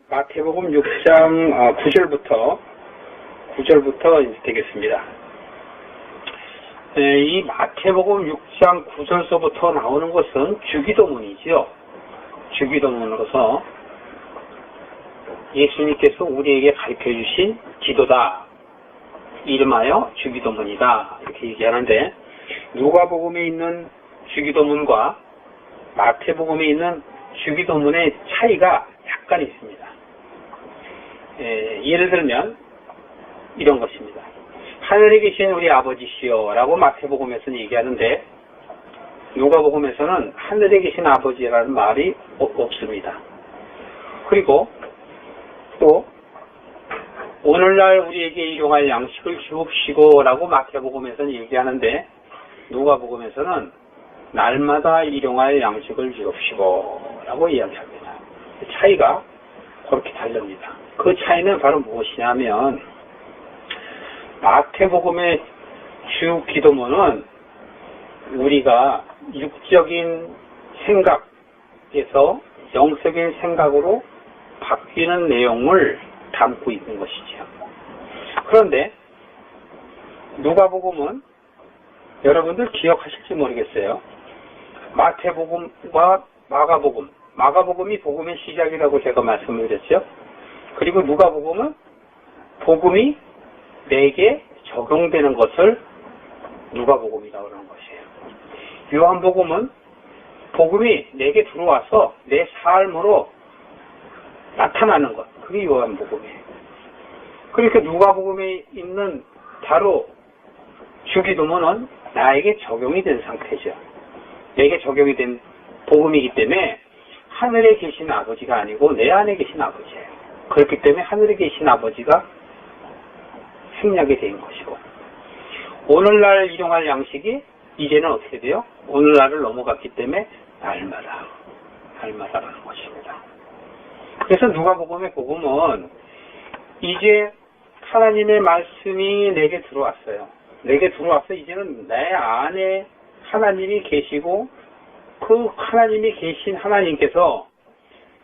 마태복음 6장 9절부터 되겠습니다. 이 마태복음 6장 9절서부터 나오는 것은 주기도문이지요. 주기도문으로서 예수님께서 우리에게 가르쳐 주신 기도다. 이름하여 주기도문이다. 이렇게 얘기하는데, 누가복음에 있는 주기도문과 마태복음에 있는 주기도문의 차이가 약간 있습니다. 예를 들면 이런 것입니다. 하늘에 계신 우리 아버지시여 라고 마태복음에서는 얘기하는데, 누가복음에서는 하늘에 계신 아버지라는 말이 없습니다. 그리고 또 오늘날 우리에게 일용할 양식을 주옵시고 라고 마태복음에서는 얘기하는데, 누가복음에서는 날마다 일용할 양식을 주옵시고 라고 이야기합니다. 차이가 그렇게 다릅니다. 그 차이는 바로 무엇이냐면, 마태복음의 주 기도문은 우리가 육적인 생각에서 영적인 생각으로 바뀌는 내용을 담고 있는 것이죠. 그런데 누가복음은 여러분들 기억하실지 모르겠어요. 마태복음과 마가복음이 복음의 시작이라고 제가 말씀을 드렸죠. 그리고 누가복음은 복음이 내게 적용되는 것을 누가복음이라고 하는 것이에요. 요한복음은 복음이 내게 들어와서 내 삶으로 나타나는 것, 그게 요한복음이에요. 그러니까 누가복음에 있는 바로 주기도문은 나에게 적용이 된 상태죠. 내게 적용이 된 복음이기 때문에 하늘에 계신 아버지가 아니고 내 안에 계신 아버지예요. 그렇기 때문에 하늘에 계신 아버지가 생략이 된 것이고, 오늘날 일용할 양식이 이제는 어떻게 돼요? 오늘날을 넘어갔기 때문에 날마다라는 것입니다. 그래서 누가복음의 복음은 이제 하나님의 말씀이 내게 들어왔어요. 내게 들어와서 이제는 내 안에 하나님이 계시고, 그 하나님이 계신 하나님께서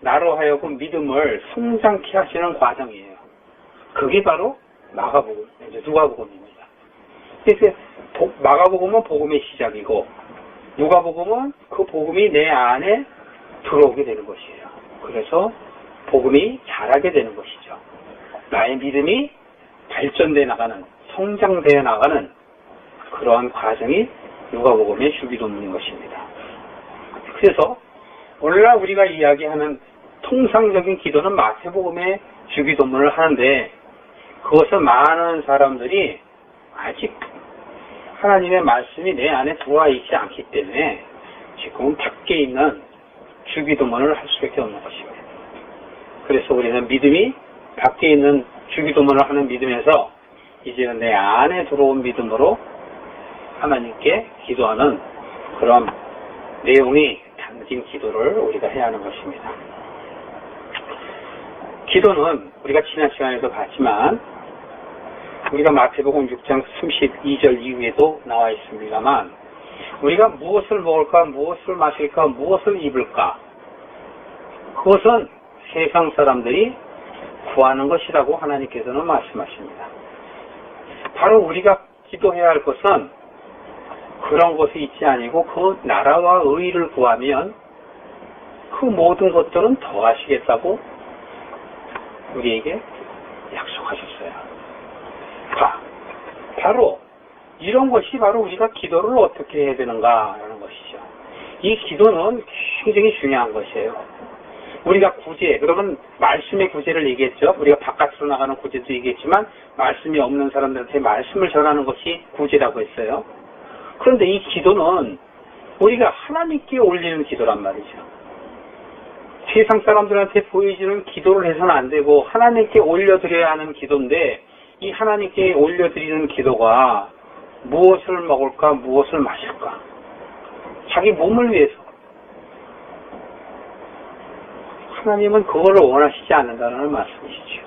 나로 하여금 믿음을 성장케 하시는 과정이에요. 그게 바로 마가복음, 누가복음입니다. 그래서 마가복음은 복음의 시작이고, 누가복음은 그 복음이 내 안에 들어오게 되는 것이에요. 그래서 복음이 자라게 되는 것이죠. 나의 믿음이 발전되어 나가는, 성장되어 나가는 그러한 과정이 누가복음의 주기도문인 것입니다. 그래서 오늘날 우리가 이야기하는 통상적인 기도는 마태복음의 주기도문을 하는데, 그것은 많은 사람들이 아직 하나님의 말씀이 내 안에 들어와 있지 않기 때문에 지금은 밖에 있는 주기도문을 할 수밖에 없는 것입니다. 그래서 우리는 믿음이 밖에 있는 주기도문을 하는 믿음에서 이제는 내 안에 들어온 믿음으로 하나님께 기도하는 그런 내용이 담긴 기도를 우리가 해야 하는 것입니다. 기도는 우리가 지난 시간에도 봤지만, 우리가 마태복음 6장 32절 이후에도 나와 있습니다만, 우리가 무엇을 먹을까, 무엇을 마실까, 무엇을 입을까, 그것은 세상 사람들이 구하는 것이라고 하나님께서는 말씀하십니다. 바로 우리가 기도해야 할 것은 그런 것이 있지 아니고 그 나라와 의를 구하면 그 모든 것들은 더하시겠다고 우리에게 약속하셨어요. 바로 이런 것이 바로 우리가 기도를 어떻게 해야 되는가 하는 것이죠. 이 기도는 굉장히 중요한 것이에요. 우리가 구제, 그러면 말씀의 구제를 얘기했죠. 우리가 바깥으로 나가는 구제도 얘기했지만, 말씀이 없는 사람들한테 말씀을 전하는 것이 구제라고 했어요. 그런데 이 기도는 우리가 하나님께 올리는 기도란 말이죠. 세상 사람들한테 보여지는 기도를 해서는 안 되고 하나님께 올려드려야 하는 기도인데, 이 하나님께 올려드리는 기도가 무엇을 먹을까, 무엇을 마실까, 자기 몸을 위해서, 하나님은 그거를 원하시지 않는다는 말씀이시죠.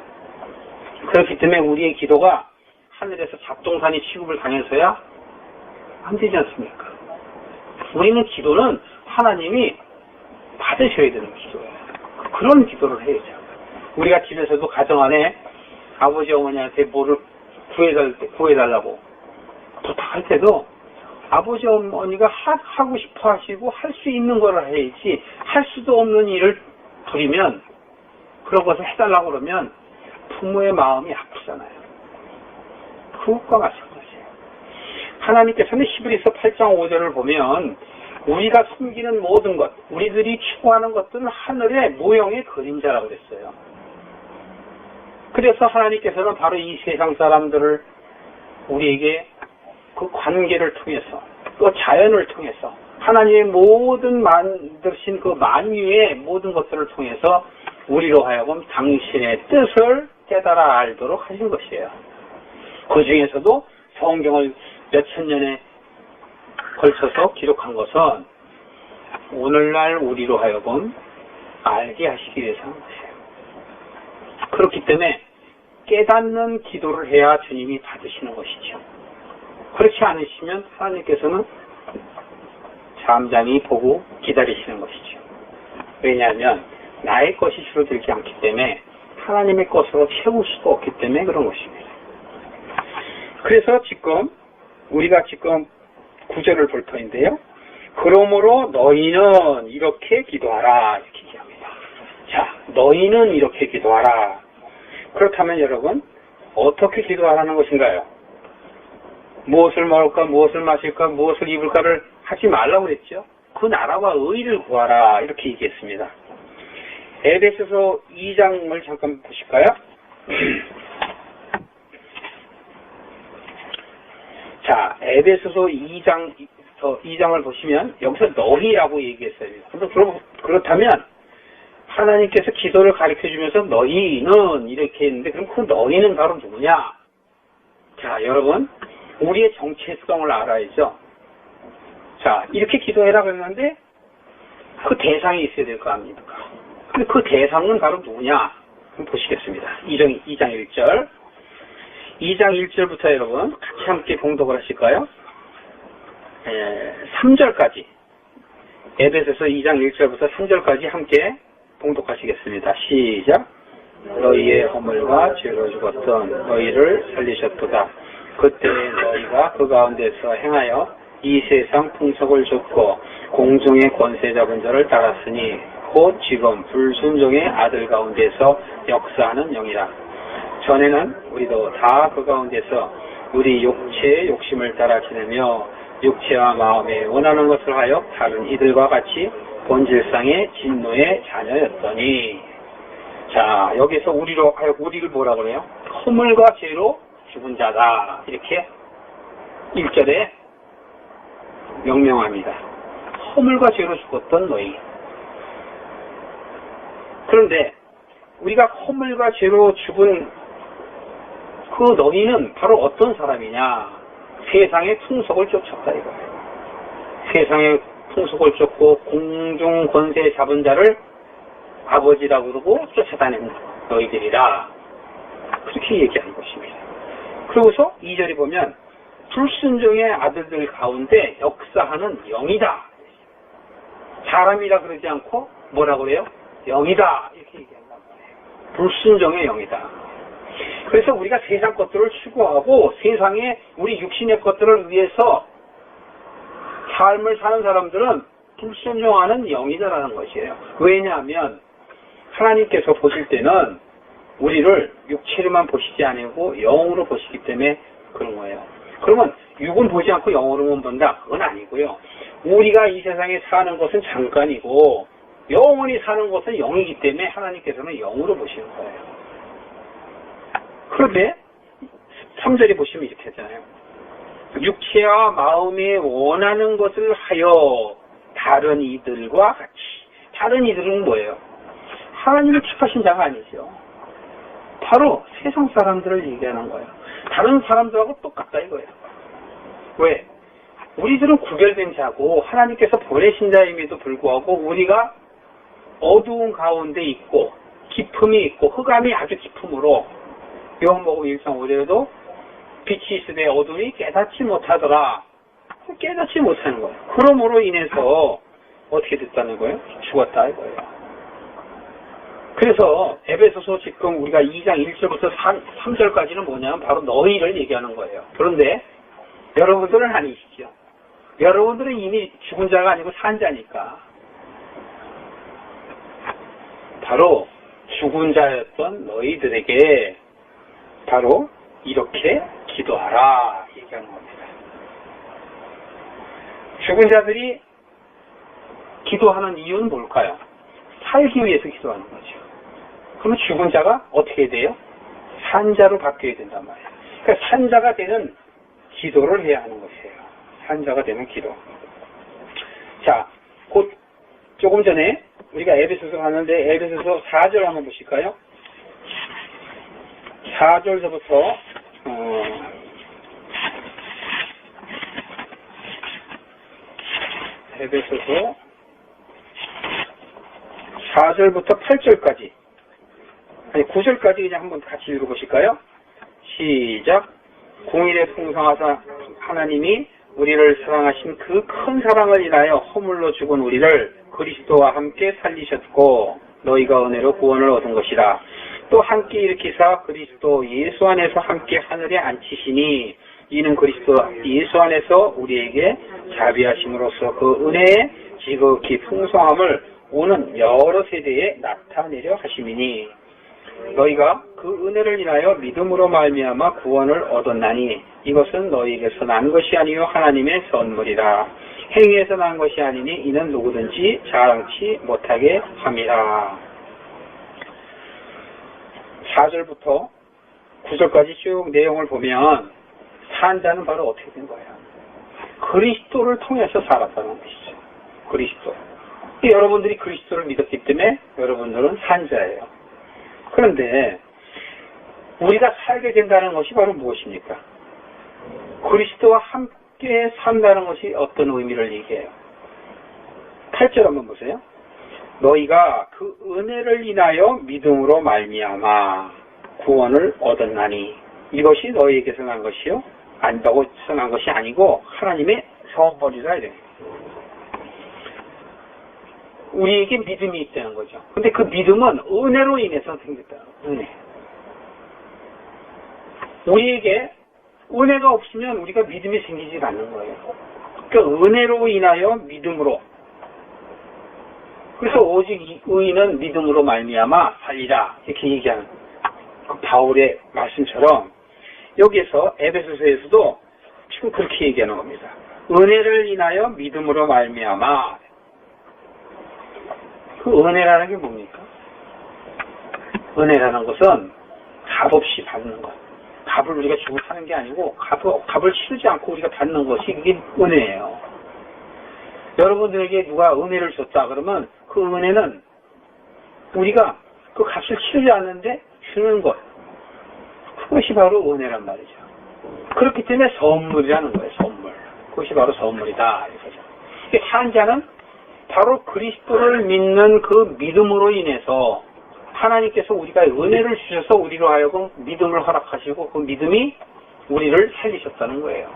그렇기 때문에 우리의 기도가 하늘에서 잡동사니 취급을 당해서야 안 되지 않습니까? 우리는 기도는 하나님이 받으셔야 되는 기도예요. 그런 기도를 해야죠. 우리가 집에서도 가정 안에 아버지 어머니한테 뭐를 구해달라고 부탁할 때도 아버지 어머니가 하고 싶어 하시고 할 수 있는 거를 해야지, 할 수도 없는 일을 부리면, 그런 것을 해달라고 그러면 부모의 마음이 아프잖아요. 그것과 마찬가지예요. 하나님께서는 히브리서 8장 5절을 보면 우리가 숨기는 모든 것, 우리들이 추구하는 것들은 하늘의 모형의 그림자라고 그랬어요. 그래서 하나님께서는 바로 이 세상 사람들을 우리에게 그 관계를 통해서, 그 자연을 통해서, 하나님의 모든 만드신 그 만유의 모든 것들을 통해서 우리로 하여금 당신의 뜻을 깨달아 알도록 하신 것이에요. 그 중에서도 성경을 몇천 년에 걸쳐서 기록한 것은 오늘날 우리로 하여금 알게 하시기 위해서 한 것이에요. 그렇기 때문에 깨닫는 기도를 해야 주님이 받으시는 것이죠. 그렇지 않으시면 하나님께서는 잠잠히 보고 기다리시는 것이죠. 왜냐하면 나의 것이 줄어들지 않기 때문에 하나님의 것으로 채울 수가 없기 때문에 그런 것입니다. 그래서 우리가 지금 구절을 볼 터인데요. 그러므로 너희는 이렇게 기도하라, 이렇게 얘기합니다. 자, 너희는 이렇게 기도하라. 그렇다면 여러분, 어떻게 기도하라는 것인가요? 무엇을 먹을까, 무엇을 마실까, 무엇을 입을까를 하지 말라고 그랬죠. 그 나라와 의를 구하라, 이렇게 얘기했습니다. 에베소서 2장을 잠깐 보실까요? 자, 에베소서 2장을 보시면 여기서 너희라고 얘기했어요. 그렇다면 하나님께서 기도를 가르쳐주면서 너희는 이렇게 했는데, 그럼 그 너희는 바로 누구냐? 자, 여러분, 우리의 정체성을 알아야죠. 자, 이렇게 기도해라 그랬는데 그 대상이 있어야 될 거 아닙니까? 근데 그 대상은 바로 누구냐? 한번 보시겠습니다. 2장 1절. 2장 1절부터 여러분 같이 함께 봉독을 하실까요? 3절까지. 에베소서 2장 1절부터 3절까지 함께 봉독하시겠습니다. 시작. 너희의 허물과 죄로 죽었던 너희를 살리셨도다. 그때 너희가 그 가운데서 행하여 이 세상 풍속을 좇고 공중의 권세 잡은 자를 따랐으니 곧 지금 불순종의 아들 가운데서 역사하는 영이라. 전에는 우리도 다 그 가운데서 우리 육체의 욕심을 따라 지내며 육체와 마음에 원하는 것을 하여 다른 이들과 같이 본질상의 진노의 자녀였더니. 자, 여기서 우리를 뭐라 그래요? 허물과 죄로 죽은 자다, 이렇게 1절에 명명합니다. 허물과 죄로 죽었던 너희. 그런데 우리가 허물과 죄로 죽은 그 너희는 바로 어떤 사람이냐? 세상의 풍속을 쫓았다 이거예요. 세상의 풍속을 쫓고 공중 권세 잡은 자를 아버지라고 그러고 쫓아다니는 너희들이라, 그렇게 얘기하는 것입니다. 그러고서 2절에 보면 불순종의 아들들 가운데 역사하는 영이다. 사람이라 그러지 않고 뭐라고 그래요? 영이다, 이렇게 얘기한단 말이에요. 불순종의 영이다. 그래서 우리가 세상 것들을 추구하고 세상에 우리 육신의 것들을 위해서 삶을 사는 사람들은 불순종하는 영이다라는 것이에요. 왜냐하면 하나님께서 보실 때는 우리를 육체로만 보시지 않고 영으로 보시기 때문에 그런 거예요. 그러면 육은 보지 않고 영으로만 본다? 그건 아니고요. 우리가 이 세상에 사는 것은 잠깐이고 영원히 사는 것은 영이기 때문에 하나님께서는 영으로 보시는 거예요. 그런데 3절에 보시면 이렇게 하잖아요. 육체와 마음이 원하는 것을 하여 다른 이들과 같이. 다른 이들은 뭐예요? 하나님을 축하신 자가 아니죠. 바로 세상 사람들을 얘기하는 거예요. 다른 사람들하고 똑같다 이거예요. 왜? 우리들은 구별된 자고 하나님께서 보내신 자임에도 불구하고 우리가 어두운 가운데 있고 기품이 있고 흑암이 아주 깊음으로 요한복음 1장 5절에도 빛이 있으되 어둠이 깨닫지 못하더라. 깨닫지 못하는 거예요. 그러므로 인해서 어떻게 됐다는 거예요? 죽었다 이거예요. 그래서 에베소서 지금 우리가 2장 1절부터 3절까지는 뭐냐면 바로 너희를 얘기하는 거예요. 그런데 여러분들은 아니시죠. 여러분들은 이미 죽은 자가 아니고 산 자니까 바로 죽은 자였던 너희들에게 바로 이렇게 기도하라 얘기하는 겁니다. 죽은 자들이 기도하는 이유는 뭘까요? 살기 위해서 기도하는 거죠. 그러면 죽은 자가 어떻게 돼요? 산자로 바뀌어야 된단 말이에요. 그러니까 산자가 되는 기도를 해야 하는 것이에요. 산자가 되는 기도. 자, 곧 조금 전에 우리가 에베소서 갔는데 에베소서 4절 한번 보실까요? 4절서부터 에베소서 4절부터 8절까지 아니 9절까지 그냥 한번 같이 읽어보실까요? 시작. 공의에 풍성하사 하나님이 우리를 사랑하신 그 큰 사랑을 인하여 허물로 죽은 우리를 그리스도와 함께 살리셨고 너희가 은혜로 구원을 얻은 것이라. 또 함께 일으키사 그리스도 예수 안에서 함께 하늘에 앉히시니 이는 그리스도 예수 안에서 우리에게 자비하심으로써 그 은혜의 지극히 풍성함을 오는 여러 세대에 나타내려 하심이니 너희가 그 은혜를 인하여 믿음으로 말미암아 구원을 얻었나니 이것은 너희에게서 난 것이 아니요 하나님의 선물이라. 행위에서 난 것이 아니니 이는 누구든지 자랑치 못하게 함이라. 4절부터 9절까지 쭉 내용을 보면 산자는 바로 어떻게 된 거예요? 그리스도를 통해서 살았다는 것이죠. 그리스도. 여러분들이 그리스도를 믿었기 때문에 여러분들은 산자예요. 그런데 우리가 살게 된다는 것이 바로 무엇입니까? 그리스도와 함께 산다는 것이 어떤 의미를 얘기해요? 8절 한번 보세요. 너희가 그 은혜를 인하여 믿음으로 말미암아 구원을 얻었나니 이것이 너희에게서 난 것이요 안다고 난 것이 아니고 하나님의 선물이라 이래. 우리에게 믿음이 있다는 거죠. 근데 그 믿음은 은혜로 인해서 생겼다. 은혜. 우리에게 은혜가 없으면 우리가 믿음이 생기지 않는 거예요. 그러니까 은혜로 인하여 믿음으로. 그래서 오직 의인은 믿음으로 말미암아 살리라 이렇게 얘기하는 그 바울의 말씀처럼 여기에서 에베소서에서도 지금 그렇게 얘기하는 겁니다. 은혜를 인하여 믿음으로 말미암아. 그 은혜라는 게 뭡니까? 은혜라는 것은 값 없이 받는 것. 값을 우리가 주고 사는 게 아니고 값을 치르지 않고 우리가 받는 것이 이게 은혜예요. 여러분들에게 누가 은혜를 줬다 그러면 그 은혜는 우리가 그 값을 치르지 않는데 주는 것. 그것이 바로 은혜란 말이죠. 그렇기 때문에 선물이라는 거예요. 선물. 그것이 바로 선물이다. 이거죠. 산자는 바로 그리스도를 믿는 그 믿음으로 인해서 하나님께서 우리가 은혜를 주셔서 우리로 하여금 믿음을 허락하시고 그 믿음이 우리를 살리셨다는 거예요.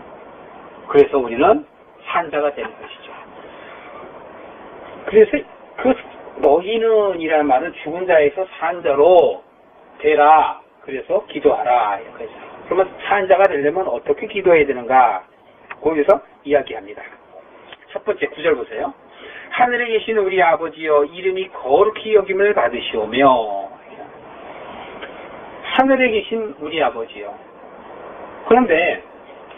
그래서 우리는 산자가 되는 것이죠. 그래서 그 너희는 이라는 말은 죽은 자에서 산자로 되라. 그래서 기도하라. 이렇게 해서. 그러면 산자가 되려면 어떻게 기도해야 되는가? 거기서 이야기합니다. 첫 번째 9절 보세요. 하늘에 계신 우리 아버지여 이름이 거룩히 여김을 받으시오며. 하늘에 계신 우리 아버지여. 그런데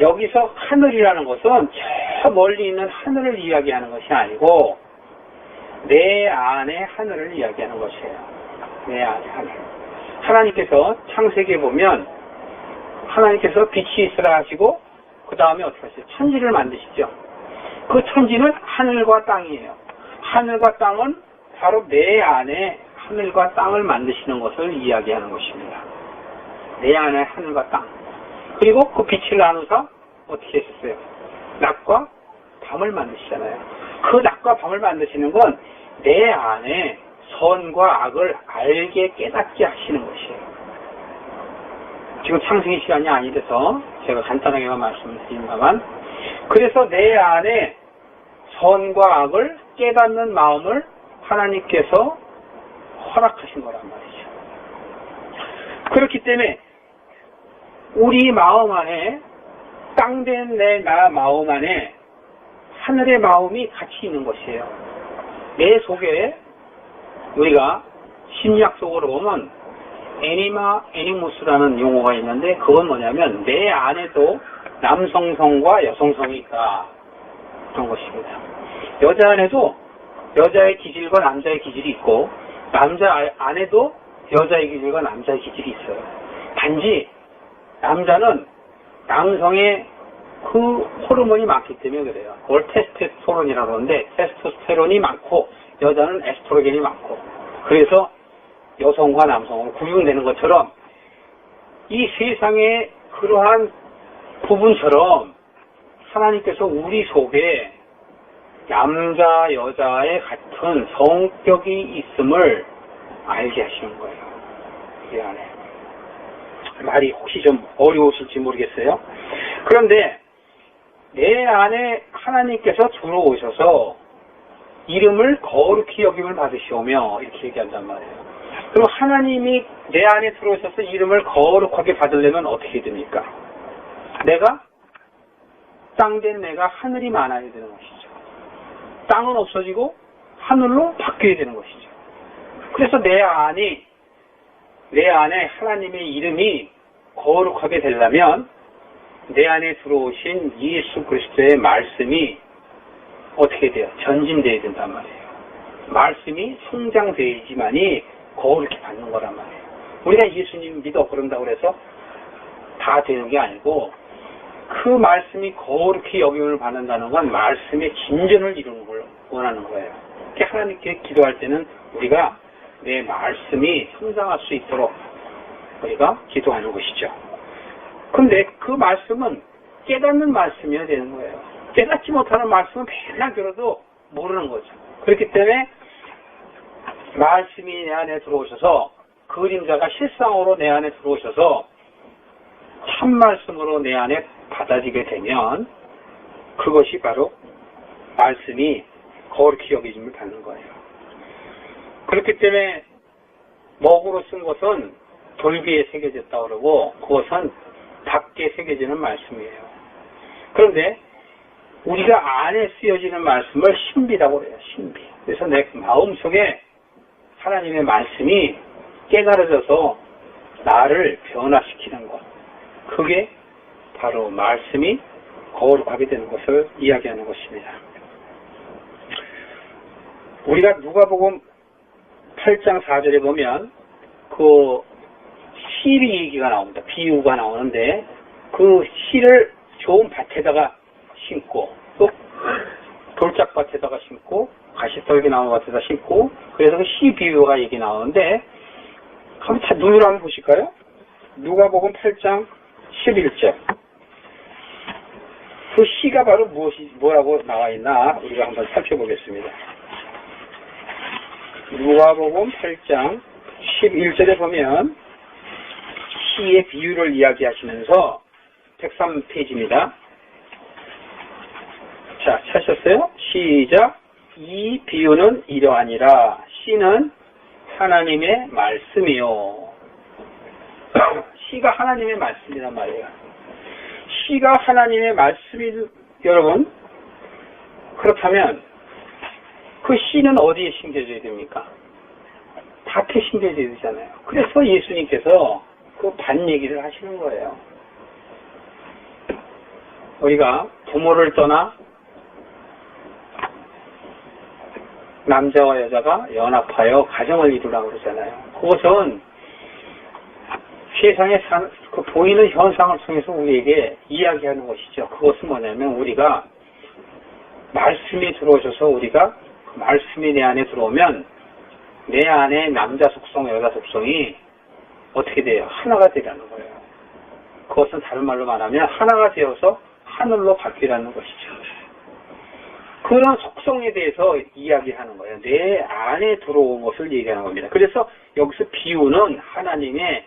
여기서 하늘이라는 것은 저 멀리 있는 하늘을 이야기하는 것이 아니고 내 안의 하늘을 이야기하는 것이에요. 내 안의 하늘. 하나님께서 창세기에 보면 하나님께서 빛이 있으라 하시고 그 다음에 어떻게 하시죠? 천지를 만드시죠. 그 천지는 하늘과 땅이에요. 하늘과 땅은 바로 내 안에 하늘과 땅을 만드시는 것을 이야기하는 것입니다. 내 안에 하늘과 땅. 그리고 그 빛을 나누사 어떻게 했었어요? 낮과 밤을 만드시잖아요. 그 낮과 밤을 만드시는 건 내 안에 선과 악을 알게 깨닫게 하시는 것이에요. 지금 창세기 시간이 아니라서 제가 간단하게만 말씀을 드립니다만 그래서 내 안에 선과 악을 깨닫는 마음을 하나님께서 허락하신 거란 말이죠. 그렇기 때문에 우리 마음 안에 땅된 나 마음 안에 하늘의 마음이 같이 있는 것이에요. 내 속에 우리가 심리학 속으로 보면 애니마 애니무스라는 용어가 있는데 그건 뭐냐면 내 안에도 남성성과 여성성이 있다 그런 것입니다. 여자 안에도 여자의 기질과 남자의 기질이 있고 남자 안에도 여자의 기질과 남자의 기질이 있어요. 단지 남자는 남성의 그 호르몬이 많기 때문에 그래요. 그걸 테스토스테론이라고 하는데 테스토스테론이 많고 여자는 에스트로겐이 많고 그래서 여성과 남성으로 구분되는 것처럼 이 세상의 그러한 부분처럼 하나님께서 우리 속에 남자 여자의 같은 성격이 있음을 알게 하시는 거예요. 이 안에 말이 혹시 좀 어려우실지 모르겠어요. 그런데 내 안에 하나님께서 들어오셔서 이름을 거룩히 여김을 받으시오며 이렇게 얘기한단 말이에요. 그럼 하나님이 내 안에 들어오셔서 이름을 거룩하게 받으려면 어떻게 됩니까? 내가 땅된 내가 하늘이 많아야 되는 것이죠. 땅은 없어지고 하늘로 바뀌어야 되는 것이죠. 그래서 내 안에 하나님의 이름이 거룩하게 되려면 내 안에 들어오신 예수 그리스도의 말씀이 어떻게 돼요? 전진되어야 된단 말이에요. 말씀이 성장되어야지만이 거룩히 받는 거란 말이에요. 우리가 예수님 믿어 그런다고 해서 다 되는 게 아니고 그 말씀이 거룩히 여김을 받는다는 건 말씀의 진전을 이루는 걸 원하는 거예요. 이렇게 하나님께 기도할 때는 우리가 내 말씀이 성장할 수 있도록 우리가 기도하는 것이죠. 근데 그 말씀은 깨닫는 말씀이어야 되는 거예요. 깨닫지 못하는 말씀은 맨날 들어도 모르는 거죠. 그렇기 때문에 말씀이 내 안에 들어오셔서 그림자가 실상으로 내 안에 들어오셔서 참 말씀으로 내 안에 받아지게 되면 그것이 바로 말씀이 거룩히 여기짐을 받는 거예요. 그렇기 때문에 먹으로 쓴 것은 돌기에 새겨졌다고 그러고 그것은 밖에 새겨지는 말씀이에요. 그런데 우리가 안에 쓰여지는 말씀을 신비라고 그래요. 신비. 그래서 내 마음속에 하나님의 말씀이 깨달아져서 나를 변화시키는 것. 그게 바로 말씀이 거룩하게 되는 것을 이야기하는 것입니다. 우리가 누가복음 8장 4절에 보면 그 씨리 얘기가 나옵니다. 비유가 나오는데 그 씨를 좋은 밭에다가 심고 또 돌짝밭에다가 심고 가시떨기 나무 밭에다 심고 그래서 그 씨 비유가 얘기 나오는데 한번 눈으로 한번 보실까요? 누가복음 8장 11절 그 씨가 바로 뭐라고 나와 있나 우리가 한번 살펴보겠습니다. 누가복음 8장 11절에 보면 씨의 비유를 이야기하시면서 103페이지입니다. 자, 찾으셨어요? 시작. 이 비유는 이러하니라. 씨는 하나님의 말씀이요. 씨가 하나님의 말씀이란 말이에요. 씨가 하나님의 말씀이 여러분 그렇다면 그 씨는 어디에 심겨져야 됩니까? 밭에 심겨져야 되잖아요. 그래서 예수님께서 그 밭 얘기를 하시는 거예요. 우리가 부모를 떠나 남자와 여자가 연합하여 가정을 이루라고 그러잖아요. 그것은 세상에 그 보이는 현상을 통해서 우리에게 이야기하는 것이죠. 그것은 뭐냐면 우리가 말씀이 들어오셔서 우리가 그 말씀이 내 안에 들어오면 내 안에 남자 속성, 여자 속성이 어떻게 돼요? 하나가 되라는 거예요. 그것은 다른 말로 말하면 하나가 되어서 하늘로 바뀌라는 것이죠. 그런 속성에 대해서 이야기하는 거예요. 내 안에 들어온 것을 얘기하는 겁니다. 그래서 여기서 비유는 하나님의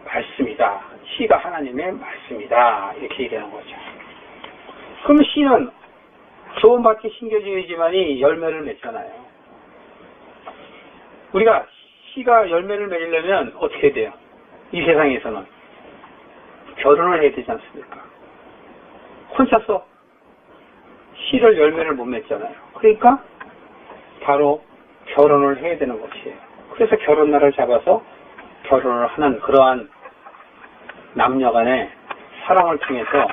말씀이다. 씨가 하나님의 말씀이다. 이렇게 얘기하는 거죠. 그럼 씨는 좋은 밭에 심겨져야지만이 열매를 맺잖아요. 우리가 씨가 열매를 맺으려면 어떻게 돼요? 이 세상에서는 결혼을 해야 되지 않습니까? 혼자서 씨를 열매를 못 맺잖아요. 그러니까 바로 결혼을 해야 되는 것이에요. 그래서 결혼날을 잡아서 결혼을 하는 그러한 남녀 간의 사랑을 통해서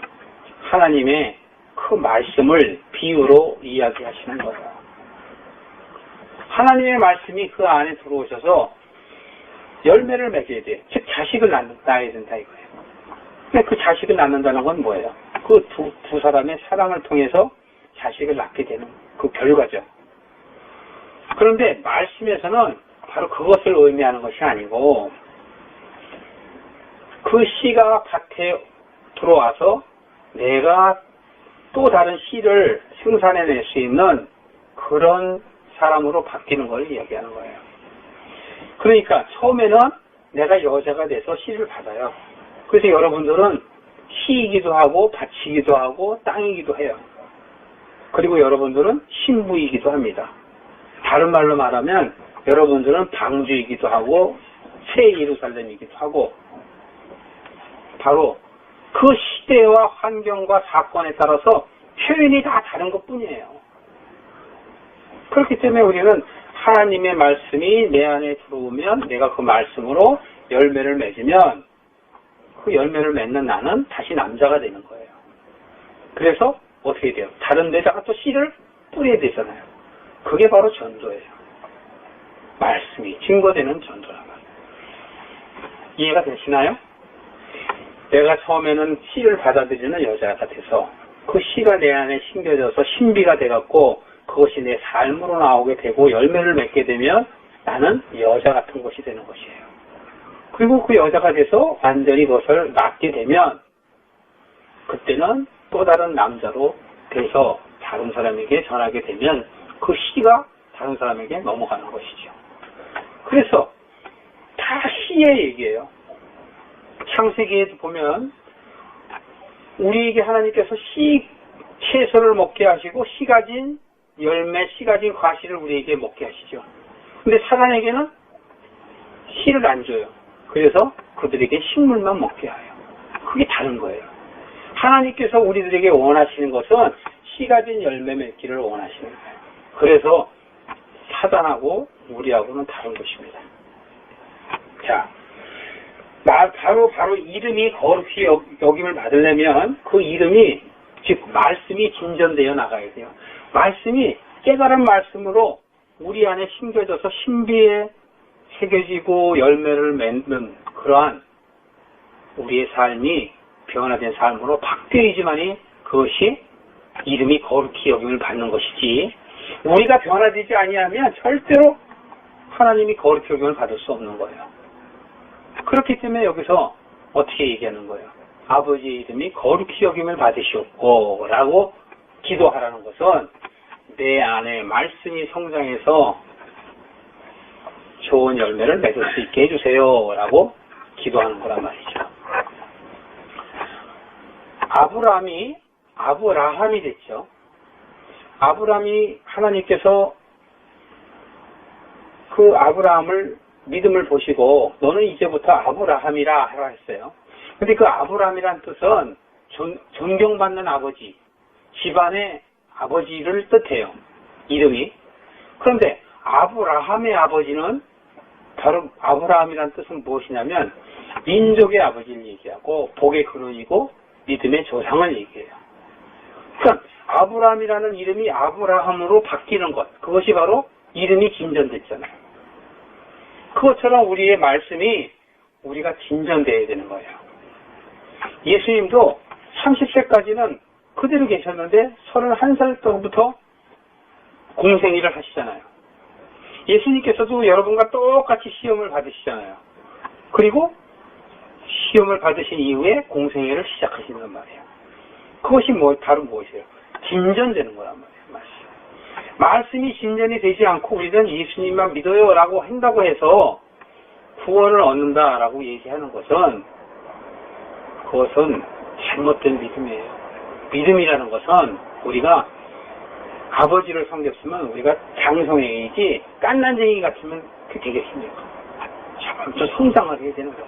하나님의 그 말씀을 비유로 이야기하시는 거예요. 하나님의 말씀이 그 안에 들어오셔서 열매를 맺어야 돼. 즉 자식을 낳아야 된다 이거예요. 근데 그 자식을 낳는다는 건 뭐예요? 그 두 사람의 사랑을 통해서 자식을 낳게 되는 그 결과죠. 그런데 말씀에서는 바로 그것을 의미하는 것이 아니고 그 씨가 밭에 들어와서 내가 또 다른 씨를 생산해낼 수 있는 그런 사람으로 바뀌는 걸 이야기하는 거예요. 그러니까 처음에는 내가 여자가 돼서 씨를 받아요. 그래서 여러분들은 씨이기도 하고 밭이기도 하고 땅이기도 해요. 그리고 여러분들은 신부이기도 합니다. 다른 말로 말하면 여러분들은 방주이기도 하고 새 예루살렘이기도 하고 바로 그 시대와 환경과 사건에 따라서 표현이 다 다른 것 뿐이에요. 그렇기 때문에 우리는 하나님의 말씀이 내 안에 들어오면 내가 그 말씀으로 열매를 맺으면 그 열매를 맺는 나는 다시 남자가 되는 거예요. 그래서 어떻게 돼요? 다른 데다가 또 씨를 뿌려야 되잖아요. 그게 바로 전도예요. 말씀이 증거되는 전도란 말이에요. 이해가 되시나요? 내가 처음에는 씨를 받아들이는 여자가 돼서 그 씨가 내 안에 심겨져서 신비가 돼갖고 그것이 내 삶으로 나오게 되고 열매를 맺게 되면 나는 여자 같은 것이 되는 것이에요. 그리고 그 여자가 돼서 완전히 그것을 낳게 되면 그때는 또 다른 남자로 돼서 다른 사람에게 전하게 되면 그 씨가 다른 사람에게 넘어가는 것이죠. 그래서 다 씨의 얘기예요. 창세기에도 보면 우리에게 하나님께서 씨 채소를 먹게 하시고 씨 가진 열매, 씨 가진 과실을 우리에게 먹게 하시죠. 근데 사단에게는 씨를 안 줘요. 그래서 그들에게 식물만 먹게 해요. 그게 다른 거예요. 하나님께서 우리들에게 원하시는 것은 씨 가진 열매 맺기를 원하시는 거예요. 그래서 사단하고 우리하고는 다른 것입니다. 자, 바로 이름이 거룩히 여김을 받으려면 그 이름이 즉 말씀이 진전되어 나가야 돼요. 말씀이 깨달은 말씀으로 우리 안에 심겨져서 신비에 새겨지고 열매를 맺는 그러한 우리의 삶이 변화된 삶으로 바뀌어야지만이 그것이 이름이 거룩히 여김을 받는 것이지 우리가 변화되지 아니하면 절대로 하나님이 거룩히 여김을 받을 수 없는 거예요. 그렇기 때문에 여기서 어떻게 얘기하는 거예요? 아버지의 이름이 거룩히 여김을 받으시옵고 라고 기도하라는 것은 내 안에 말씀이 성장해서 좋은 열매를 맺을 수 있게 해주세요 라고 기도하는 거란 말이죠. 아브라함이 됐죠. 아브라함이 하나님께서 그 아브라함을 믿음을 보시고 너는 이제부터 아브라함이라 하라 했어요. 근데 그 아브라함이란 뜻은 존경받는 아버지, 집안의 아버지를 뜻해요. 이름이. 그런데 아브라함의 아버지는 바로 아브라함이란 뜻은 무엇이냐면 민족의 아버지를 얘기하고 복의 근원이고 믿음의 조상을 얘기해요. 그러니까 아브라함이라는 이름이 아브라함으로 바뀌는 것, 그것이 바로 이름이 진전됐잖아요. 그것처럼 우리의 말씀이 우리가 진전되어야 되는 거예요. 예수님도 30세까지는 그대로 계셨는데 31살 때부터 공생일을 하시잖아요. 예수님께서도 여러분과 똑같이 시험을 받으시잖아요. 그리고 시험을 받으신 이후에 공생애를 시작하시는 말이에요. 그것이 다른 무엇이에요? 진전되는 거란 말이에요. 말씀이 진전이 되지 않고 우리는 예수님만 믿어요 라고 한다고 해서 구원을 얻는다 라고 얘기하는 것은 그것은 잘못된 믿음이에요. 믿음이라는 것은 우리가 아버지를 섬겼으면 우리가 장성행이지 깐난쟁이 같으면 되게 힘들고 점점 성장을 해야 되는 거죠.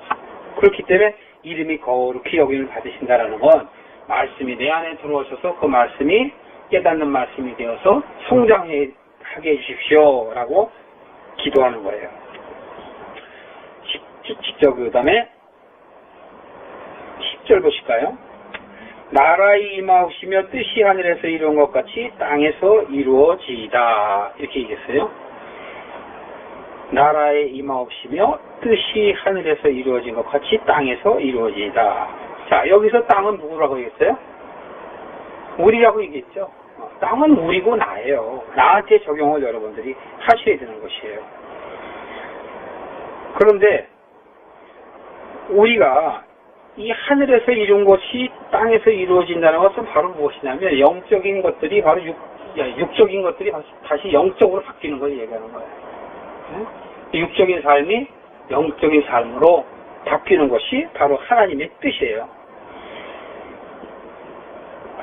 그렇기 때문에 이름이 거룩히 여김을 받으신다라는 건 말씀이 내 안에 들어오셔서 그 말씀이 깨닫는 말씀이 되어서 성장하게 해주십시오 라고 기도하는 거예요. 직접 그 다음에 10절 보실까요? 나라의 임하옵시며 뜻이 하늘에서 이루어진 것 같이 땅에서 이루어지이다. 이렇게 얘기했어요. 나라의 임하옵시며 뜻이 하늘에서 이루어진 것 같이 땅에서 이루어지이다. 자, 여기서 땅은 누구라고 얘기했어요? 우리라고 얘기했죠. 땅은 우리고 나예요. 나한테 적용을 여러분들이 하셔야 되는 것이에요. 그런데 우리가 이 하늘에서 이룬 것이 땅에서 이루어진다는 것은 바로 무엇이냐면 영적인 것들이 바로 육적인 것들이 다시 영적으로 바뀌는 걸 얘기하는 거예요. 육적인 삶이 영적인 삶으로 바뀌는 것이 바로 하나님의 뜻이에요.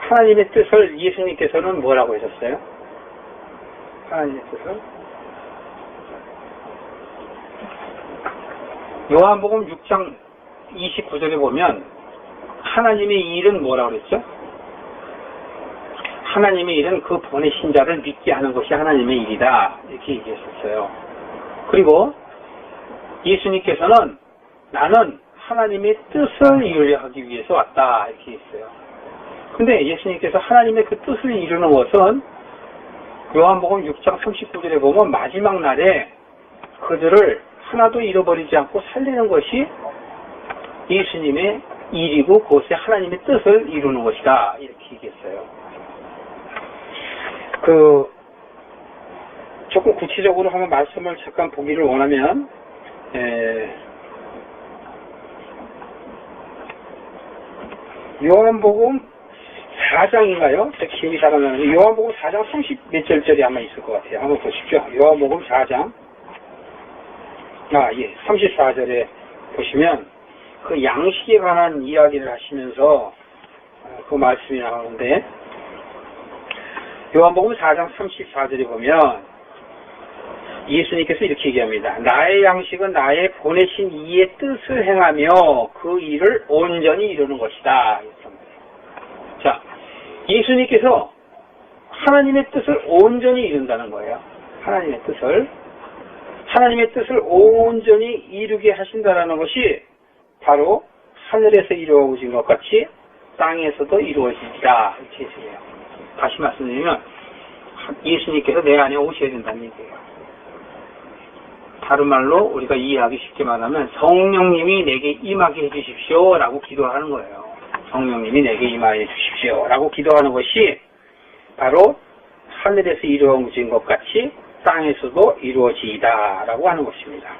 하나님의 뜻을 예수님께서는 뭐라고 하셨어요? 하나님의 뜻을 요한복음 6장 29절에 보면 하나님의 일은 뭐라고 그랬죠? 하나님의 일은 그 보내신 자를 믿게 하는 것이 하나님의 일이다. 이렇게 얘기했었어요. 그리고 예수님께서는 나는 하나님의 뜻을 이루려 하기 위해서 왔다. 이렇게 했어요. 근데 예수님께서 하나님의 그 뜻을 이루는 것은 요한복음 6장 39절에 보면 마지막 날에 그들을 하나도 잃어버리지 않고 살리는 것이 예수님의 일이고 그것이 하나님의 뜻을 이루는 것이다. 이렇게 얘기했어요. 조금 구체적으로 한번 말씀을 잠깐 보기를 원하면 요한복음 4장인가요? 제 기억이 잘 안 나는데 요한복음 4장 30 몇 절짜리 아마 있을 것 같아요. 한번 보십시오. 요한복음 4장 34절에 보시면 그 양식에 관한 이야기를 하시면서 그 말씀이 나오는데 요한복음 4장 34절에 보면 예수님께서 이렇게 얘기합니다. 나의 양식은 나의 보내신 이의 뜻을 행하며 그 일을 온전히 이루는 것이다. 자, 예수님께서 하나님의 뜻을 온전히 이룬다는 거예요. 하나님의 뜻을 온전히 이루게 하신다는 것이 바로 하늘에서 이루어진 것 같이 땅에서도 이루어지리라. 이렇게 해주세요. 다시 말씀드리면 예수님께서 내 안에 오셔야 된다는 얘기예요. 다른 말로 우리가 이해하기 쉽게 말하면 성령님이 내게 임하게 해주십시오 라고 기도하는 거예요. 성령님이 내게 임하게 해주십시오 라고 기도하는 것이 바로 하늘에서 이루어진 것 같이 땅에서도 이루어지이다 라고 하는 것입니다.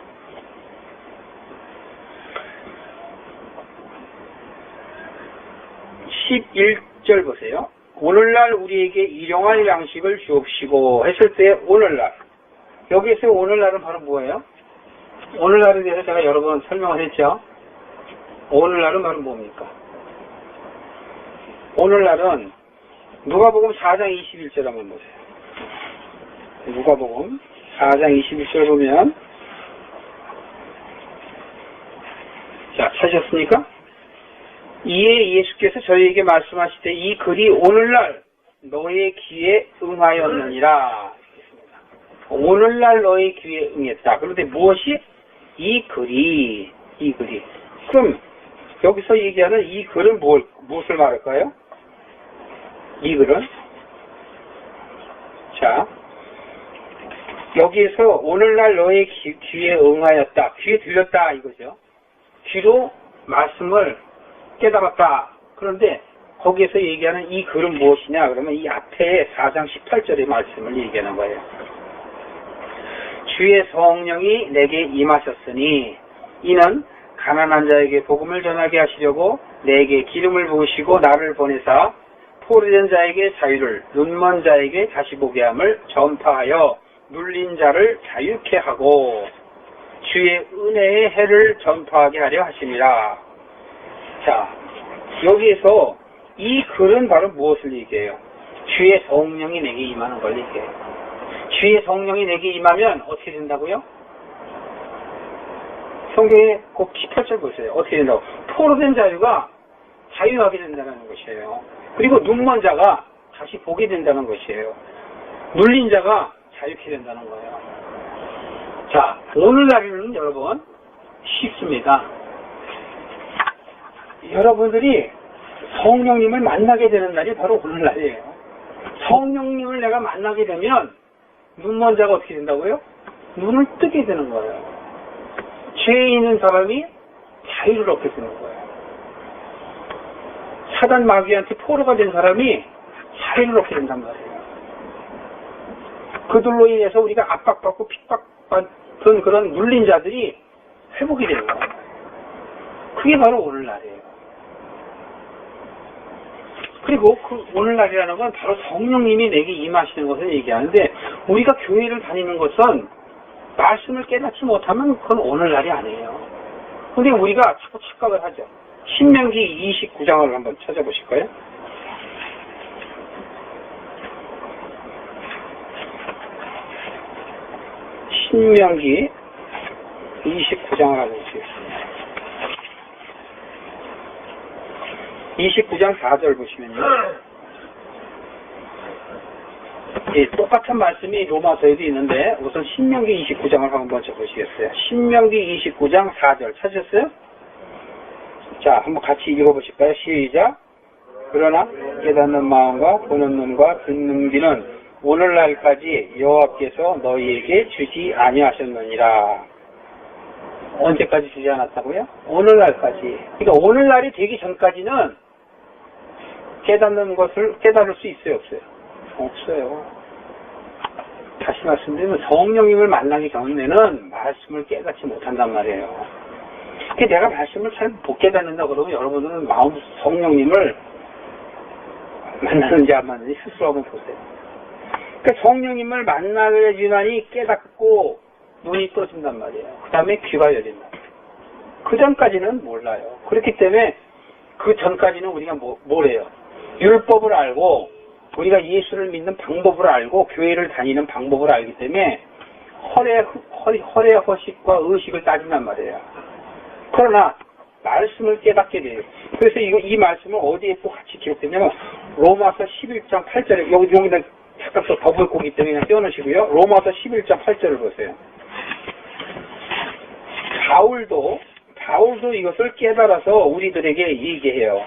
11절 보세요. 오늘날 우리에게 일용할 양식을 주옵시고 했을 때 오늘날, 여기에서 오늘날은 바로 뭐예요? 오늘날에 대해서 제가 여러 번 설명을 했죠. 오늘날은 바로 뭡니까? 오늘날은 누가복음 4장 21절 한번 보세요. 누가복음 4장 21절 보면, 자, 찾으셨습니까? 이에 예수께서 저희에게 말씀하실 때 이 글이 오늘날 너의 귀에 응하였느니라. 오늘날 너의 귀에 응했다. 그런데 무엇이? 이 글이. 그럼 여기서 얘기하는 이 글은 무엇을 말할까요? 이 글은? 자, 여기에서 오늘날 너의 귀에 응하였다. 귀에 들렸다 이거죠. 귀로 말씀을 깨달았다. 그런데 거기에서 얘기하는 이 글은 무엇이냐? 그러면 이 앞에 4장 18절의 말씀을 얘기하는 거예요. 주의 성령이 내게 임하셨으니 이는 가난한 자에게 복음을 전하게 하시려고 내게 기름을 부으시고 나를 보내사 포로된 자에게 자유를, 눈먼 자에게 다시 보게 함을 전파하여 눌린 자를 자유케 하고 주의 은혜의 해를 전파하게 하려 하심이라. 자, 여기에서 이 글은 바로 무엇을 얘기해요? 주의 성령이 내게 임하는 걸 얘기해요. 주의 성령이 내게 임하면 어떻게 된다고요? 성경에 꼭 18절 보세요. 어떻게 된다고? 포로된 자유가 자유하게 된다는 것이에요. 그리고 눈먼 자가 다시 보게 된다는 것이에요. 눌린 자가 자유케 된다는 거예요. 자, 오늘날에는 여러분 쉽습니다. 여러분들이 성령님을 만나게 되는 날이 바로 오늘날이에요. 성령님을 내가 만나게 되면 눈먼 자가 어떻게 된다고요? 눈을 뜨게 되는 거예요. 죄에 있는 사람이 자유를 얻게 되는 거예요. 사단 마귀한테 포로가 된 사람이 자유를 얻게 된단 말이에요. 그들로 인해서 우리가 압박받고 핍박받던 그런 눌린 자들이 회복이 되는 거예요. 그게 바로 오늘날이에요. 그리고 그 오늘날이라는 건 바로 성령님이 내게 임하시는 것을 얘기하는데, 우리가 교회를 다니는 것은 말씀을 깨닫지 못하면 그건 오늘날이 아니에요. 근데 우리가 자꾸 착각을 하죠. 신명기 29장을 한번 찾아보실까요? 신명기 29장을 한번 보시겠습니다. 29장 4절 보시면요. 예, 똑같은 말씀이 로마서에도 있는데 우선 신명기 29장을 한번 먼저 보시겠어요. 신명기 29장 4절 찾으셨어요? 자, 한번 같이 읽어보실까요? 시작. 그러나 깨닫는 마음과 보는 눈과 듣는 귀는 오늘날까지 여호와께서 너희에게 주지 아니하셨느니라. 언제까지 주지 않았다고요? 오늘날까지. 그러니까 오늘날이 되기 전까지는 깨닫는 것을 깨달을 수 있어요, 없어요? 없어요. 다시 말씀드리면 성령님을 만나기 전에는 말씀을 깨닫지 못한단 말이에요. 내가 말씀을 잘 못 깨닫는다 그러면 여러분들은 마음 성령님을 만나는지 안 만나는지 스스로 한번 보세요. 그러니까 성령님을 만나게 되나니 깨닫고 눈이 떠진단 말이에요. 그 다음에 귀가 열린다. 그 전까지는 몰라요. 그렇기 때문에 그 전까지는 우리가 뭘 해요? 율법을 알고 우리가 예수를 믿는 방법을 알고 교회를 다니는 방법을 알기 때문에 허례 허식과 의식을 따진단 말이에요. 그러나 말씀을 깨닫게 돼요. 그래서 이 말씀을 어디에 또 같이 기록되냐면 로마서 11장 8절에 여기다 잠깐 또 덮을 거기 때문에 그냥 떼어놓으시고요. 로마서 11장 8절을 보세요. 바울도 이것을 깨달아서 우리들에게 얘기해요.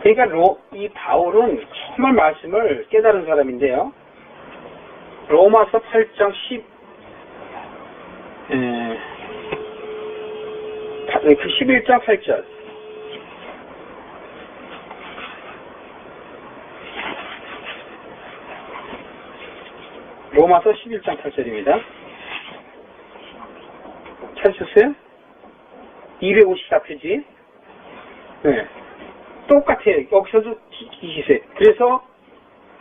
그러니까 이 바울은 정말 말씀을 깨달은 사람인데요. 로마서 8장 11장 8절. 로마서 11장 8절입니다. 찾으셨어요? 254페이지. 네. 똑같아요. 여기서도 이기세요. 그래서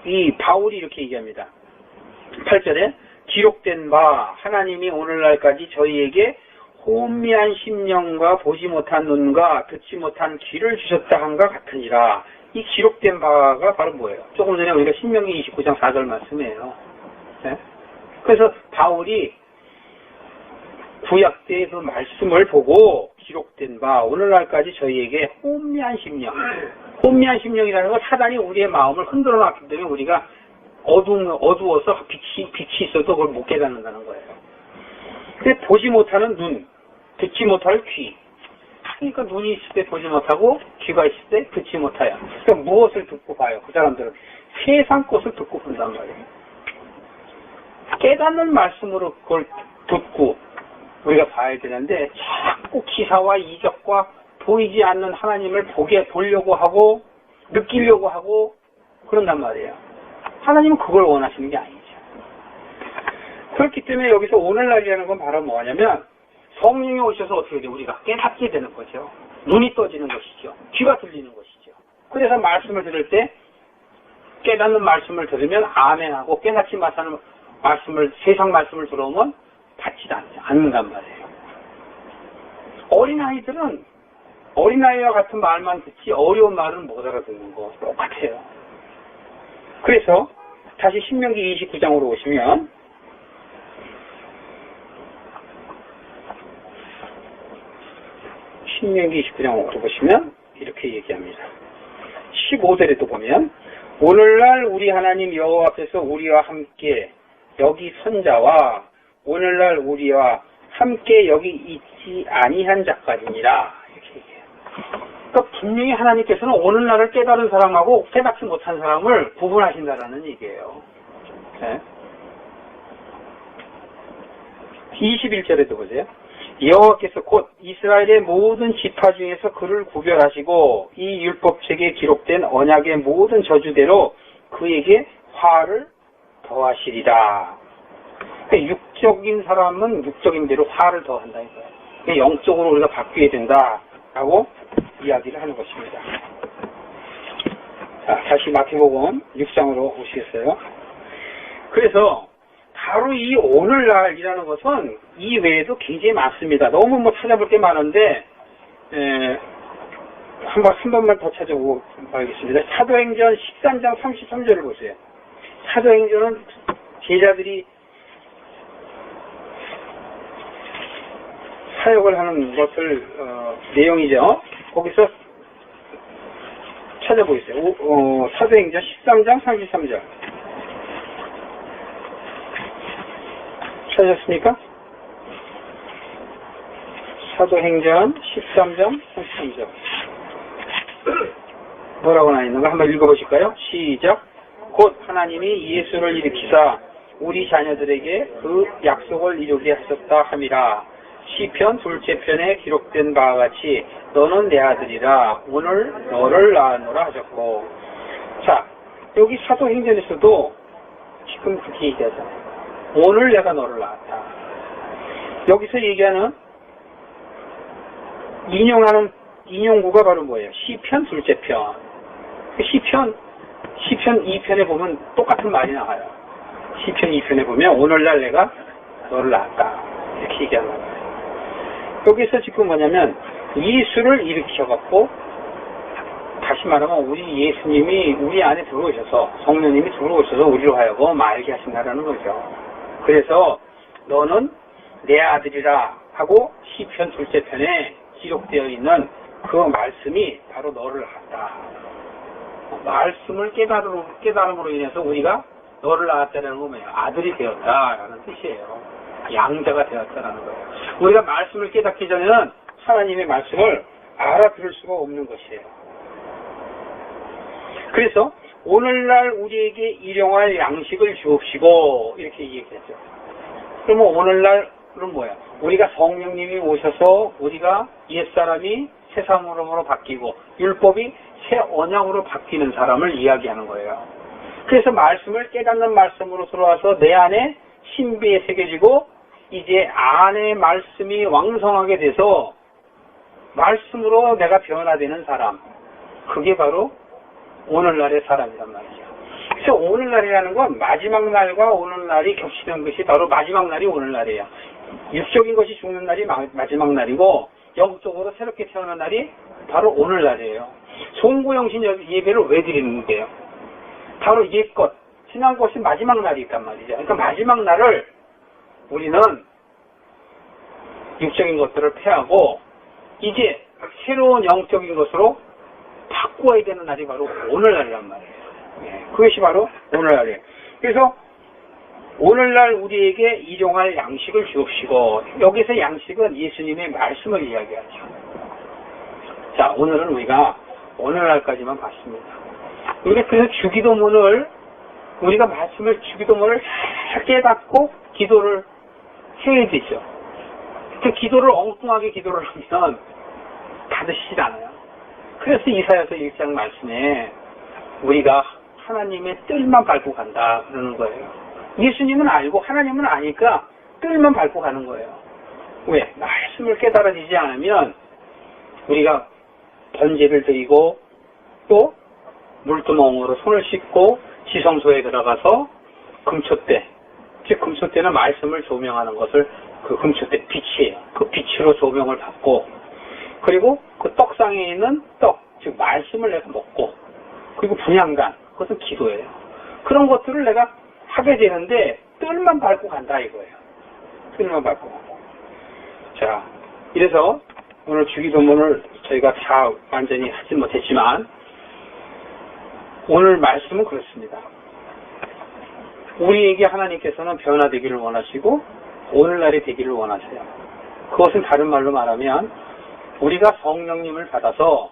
이 바울이 이렇게 얘기합니다. 8절에 기록된 바 하나님이 오늘날까지 저희에게 혼미한 심령과 보지 못한 눈과 듣지 못한 귀를 주셨다 한과 같으니라. 이 기록된 바가 바로 뭐예요? 조금 전에 우리가 신명기 29장 4절 말씀이에요. 네? 그래서 바울이 구약 때 그 말씀을 보고 기록된 바 오늘날까지 저희에게 혼미한 심령이라는 건 사단이 우리의 마음을 흔들어 놨기 때문에 우리가 어두워서 빛이 있어도 그걸 못 깨닫는다는 거예요. 근데 보지 못하는 눈, 듣지 못할 귀. 그러니까 눈이 있을 때 보지 못하고 귀가 있을 때 듣지 못해요. 그러니까 무엇을 듣고 봐요? 그 사람들은 세상 것을 듣고 본단 말이에요. 깨닫는 말씀으로 그걸 듣고 우리가 봐야 되는데 자꾸 기사와 이적과 보이지 않는 하나님을 보려고 하고 느끼려고 하고 그런단 말이에요. 하나님은 그걸 원하시는 게 아니죠. 그렇기 때문에 여기서 오늘날이라는 건 바로 뭐냐면 성령이 오셔서 어떻게 돼요? 우리가 깨닫게 되는 거죠. 눈이 떠지는 것이죠. 귀가 들리는 것이죠. 그래서 말씀을 들을 때 깨닫는 말씀을 들으면 아멘하고 깨닫지 못하는 세상 말씀을 들어오면 받지 않는단 말이에요. 어린아이들은 어린아이와 같은 말만 듣지 어려운 말은 못 알아듣는 거 똑같아요. 그래서 다시 신명기 29장으로 오시면 신명기 29장 5절 보시면 이렇게 얘기합니다. 15절에도 보면 오늘날 우리 하나님 여호와 앞에서 우리와 함께 여기 선 자와 오늘날 우리와 함께 여기 있지 아니한 자까지니라 이렇게 얘기해요. 그러니까 분명히 하나님께서는 오늘날을 깨달은 사람하고 깨닫지 못한 사람을 구분하신다라는 얘기예요. 네. 21절에도 보세요. 여호와께서 곧 이스라엘의 모든 지파 중에서 그를 구별하시고 이 율법책에 기록된 언약의 모든 저주대로 그에게 화를 더하시리라. 그러니까 육적인 사람은 육적인 대로 화를 더한다 이거예요. 그러니까 영적으로 우리가 바뀌어야 된다라고 이야기를 하는 것입니다. 자, 다시 마태복음 6장으로 오시겠어요? 그래서 바로 이 오늘날이라는 것은 이 외에도 굉장히 많습니다. 너무 뭐 찾아볼 게 많은데 한 번만 더 찾아보고 가겠습니다. 사도행전 13장 33절을 보세요. 사도행전은 제자들이 사역을 하는 것을 내용이죠. 거기서 찾아보겠어요. 사도행전 13장 33절 찾으셨습니까? 사도행전 13장 33절 뭐라고 나있는가 한번 읽어보실까요? 시작. 곧 하나님이 예수를 일으키사 우리 자녀들에게 그 약속을 이루게 하셨다 함이라. 시편 둘째 편에 기록된 바와 같이 너는 내 아들이라 오늘 너를 낳았노라 하셨고. 자, 여기 사도행전에서도 지금 그렇게 얘기하잖아요. 오늘 내가 너를 낳았다. 여기서 얘기하는 인용구가 바로 뭐예요? 시편 둘째 편. 시편 2편에 보면 똑같은 말이 나와요. 시편 2편에 보면 오늘날 내가 너를 낳았다. 이렇게 얘기하는 거예요. 여기서 지금 뭐냐면 예수를 일으켜갖고 다시 말하면 우리 예수님이 우리 안에 들어오셔서 성령님이 들어오셔서 우리로 하여금 알게 하신다라는 거죠. 그래서 너는 내 아들이라 하고 시편 둘째 편에 기록되어 있는 그 말씀이 바로 너를 낳았다. 말씀을 깨달음으로 인해서 우리가 너를 낳았다는 건 뭐예요? 아들이 되었다라는 뜻이에요. 양자가 되었다라는 거예요. 우리가 말씀을 깨닫기 전에는 하나님의 말씀을 알아들을 수가 없는 것이에요. 그래서 오늘날 우리에게 일용할 양식을 주옵시고 이렇게 얘기했죠. 그러면 오늘날은 뭐야? 우리가 성령님이 오셔서 우리가 옛사람이 새 사람으로 바뀌고 율법이 새 언약으로 바뀌는 사람을 이야기하는 거예요. 그래서 말씀을 깨닫는 말씀으로 들어와서 내 안에 신비에 새겨지고 이제 안에 말씀이 왕성하게 돼서 말씀으로 내가 변화되는 사람, 그게 바로 오늘날의 사람이란 말이죠. 그래서 오늘날이라는 건 마지막 날과 오늘날이 겹치는 것이 바로 마지막 날이 오늘날이에요. 육적인 것이 죽는 날이 마지막 날이고 영적으로 새롭게 태어난 날이 바로 오늘날이에요. 송구영신 예배를 왜 드리는 거예요? 바로 옛것, 지난 것이 마지막 날이 있단 말이죠. 그러니까 마지막 날을 우리는 육적인 것들을 폐하고 이제 새로운 영적인 것으로 바꾸어야 되는 날이 바로 오늘날이란 말이에요. 그것이 바로 오늘날이에요. 그래서 오늘날 우리에게 일용할 양식을 주옵시고, 여기서 양식은 예수님의 말씀을 이야기하죠. 자, 오늘은 우리가 오늘날까지만 봤습니다. 우리가 그래서 주기도문을, 우리가 말씀을 주기도문을 잘 깨닫고 기도를 해야 되죠. 그 기도를 엉뚱하게 기도를 하면 받으시지 않아요. 그래서 이사야서 1장 말씀에 우리가 하나님의 뜰만 밟고 간다 그러는 거예요. 예수님은 알고 하나님은 아니까 뜰만 밟고 가는 거예요. 왜? 말씀을 깨달아지지 않으면 우리가 번제를 드리고 또 물두멍으로 손을 씻고 지성소에 들어가서 금초대, 즉 금초대는 말씀을 조명하는 것을 그 금초대 빛이에요. 그 빛으로 조명을 받고, 그리고 그 떡상에 있는 떡, 즉 말씀을 내가 먹고, 그리고 분향단, 그것은 기도예요. 그런 것들을 내가 하게 되는데 뜰만 밟고 간다 이거예요. 뜰만 밟고. 자, 이래서 오늘 주기도문을 저희가 다 완전히 하지 못했지만 오늘 말씀은 그렇습니다. 우리에게 하나님께서는 변화되기를 원하시고 오늘날이 되기를 원하세요. 그것은 다른 말로 말하면 우리가 성령님을 받아서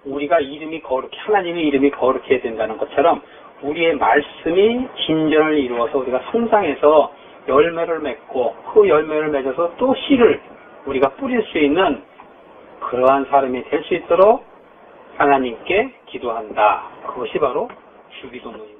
우리가 이름이 거룩해, 하나님의 이름이 거룩해야 된다는 것처럼 우리의 말씀이 진전을 이루어서 우리가 성장해서 열매를 맺고 그 열매를 맺어서 또 씨를 우리가 뿌릴 수 있는 그러한 사람이 될 수 있도록 하나님께 기도한다. 그것이 바로 주기도문입니다.